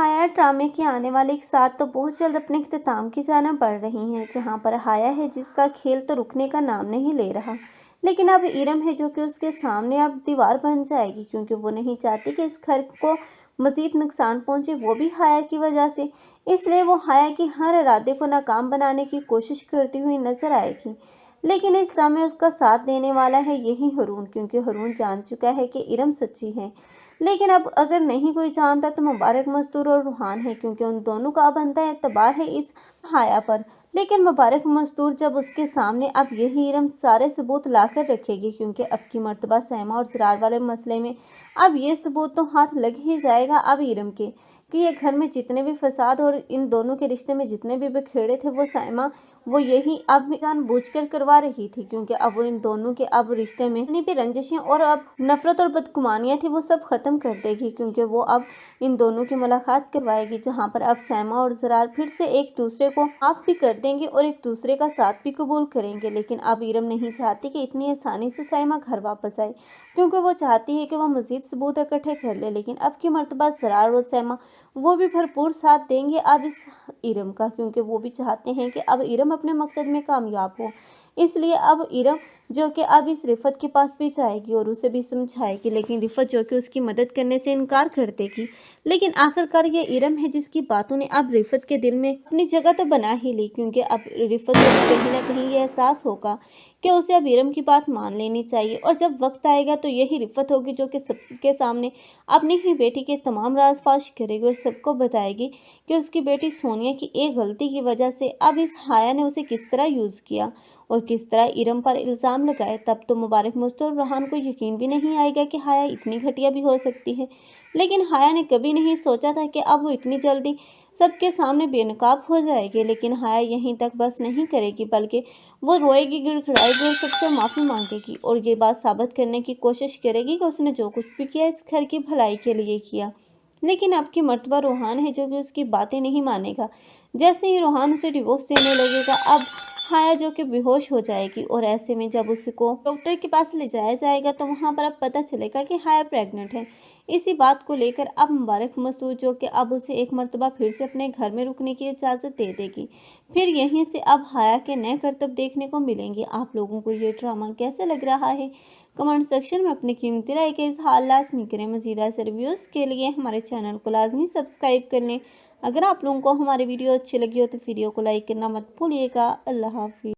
हाया ड्रामे के आने वाले एक साथ तो बहुत जल्द अपने इख्तिताम की जाना बढ़ रही हैं, जहां पर हाया है जिसका खेल तो रुकने का नाम नहीं ले रहा। लेकिन अब इरम है जो कि उसके सामने अब दीवार बन जाएगी, क्योंकि वो नहीं चाहती कि इस घर को मज़ीद नुकसान पहुंचे, वो भी हाया की वजह से। इसलिए वो हाया की हर इरादे को नाकाम बनाने की कोशिश करती हुई नजर आएगी। लेकिन इस समय उसका साथ देने वाला है यही हरून, क्योंकि हरून जान चुका है कि इरम सच्ची है। लेकिन अब अगर नहीं कोई जानता तो मुबारक मस्तूर और रूहान है, क्योंकि उन दोनों का अब अंधा एतबार है इस हाया पर। लेकिन मुबारक मस्तूर जब उसके सामने अब यही इरम सारे सबूत लाकर रखेगी, क्योंकि अब की मर्तबा सैमा और सिरार वाले मसले में अब ये सबूत तो हाथ लग ही जाएगा अब इरम के, कि ये घर में जितने भी फसाद और इन दोनों के रिश्ते में जितने भी बिखेड़े थे वो सैमा वो यही अब जानबूझकर करवा रही थी, क्योंकि अब वो इन दोनों के अब रिश्ते में जितनी भी रंजिशें और अब नफरत और बदगुमानियां थी वो सब खत्म कर देगी, क्योंकि वो अब इन दोनों की मुलाकात करवाएगी, जहां पर अब सैमा और ज़रार फिर से एक दूसरे को माफ भी कर देंगे और एक दूसरे का साथ भी कबूल करेंगे। लेकिन अब इरम नहीं चाहती कि इतनी आसानी से सैमा घर वापस आए, क्योंकि वो चाहती है कि वह मजीद सबूत इकट्ठे कर ले। लेकिन अब की मर्तबा ज़रार और सैमा वो भी भरपूर साथ देंगे अब इस इरम का, क्योंकि वो भी चाहते हैं कि अब इरम अपने मकसद में कामयाब हो। इसलिए अब इरम जो कि अब इस रिफत के पास भी जाएगी और उसे भी समझाएगी, लेकिन रिफत जो कि उसकी मदद करने से इनकार कर देगी। लेकिन आखिरकार ये इरम है जिसकी बातों ने अब रिफत के दिल में अपनी जगह तो बना ही ली, क्योंकि अब रिफत को कहीं ना कहीं ये एहसास होगा कि उसे अब इरम की बात मान लेनी चाहिए, और जब वक्त आएगा तो यही रिफत होगी जो कि सबके सामने अपनी ही बेटी के तमाम राज फाश करेगी और सबको बताएगी कि उसकी बेटी सोनिया की एक गलती की वजह से अब इस हाया ने उसे किस तरह यूज़ किया और किस तरह इरम पर इल्ज़ाम लगाए। तब तो मुबारक मस्तूर रहान को यकीन भी नहीं आएगा कि हाया इतनी घटिया भी हो सकती है। लेकिन हाया ने कभी नहीं सोचा था कि अब वो इतनी जल्दी सबके सामने बेनकाब हो जाएगी। लेकिन हाया यहीं तक बस नहीं करेगी, बल्कि वो रोएगी, गिड़गिड़ाएगी और सबसे माफ़ी मांगेगी और ये बात साबित करने की कोशिश करेगी कि उसने जो कुछ भी किया इस घर की भलाई के लिए किया। लेकिन अब की मर्तबा रूहान है जो कि उसकी बातें नहीं मानेगा। जैसे ही रूहान उसे डिवोर्स देने लगेगा अब हाया जो कि बेहोश हो जाएगी, और ऐसे में जब उसको डॉक्टर के पास ले जाया जाएगा तो वहां पर अब पता चलेगा कि हाया प्रेग्नेंट है। इसी बात को लेकर अब मुबारक मसूद जो कि अब उसे एक मर्तबा फिर से अपने घर में रुकने की इजाज़त दे देगी। फिर यहीं से अब हाया के नए करतब देखने को मिलेंगे। आप लोगों को ये ड्रामा कैसे लग रहा है कमेंट सेक्शन में अपनी कीमती राय का इज़हार लाज़मी करें। मज़ीद ऐसे रिव्यूज़ के लिए हमारे चैनल को लाजमी सब्सक्राइब कर लें। अगर आप लोगों को हमारी वीडियो अच्छी लगी हो तो वीडियो को लाइक करना मत भूलिएगा। अल्लाह हाफिज़।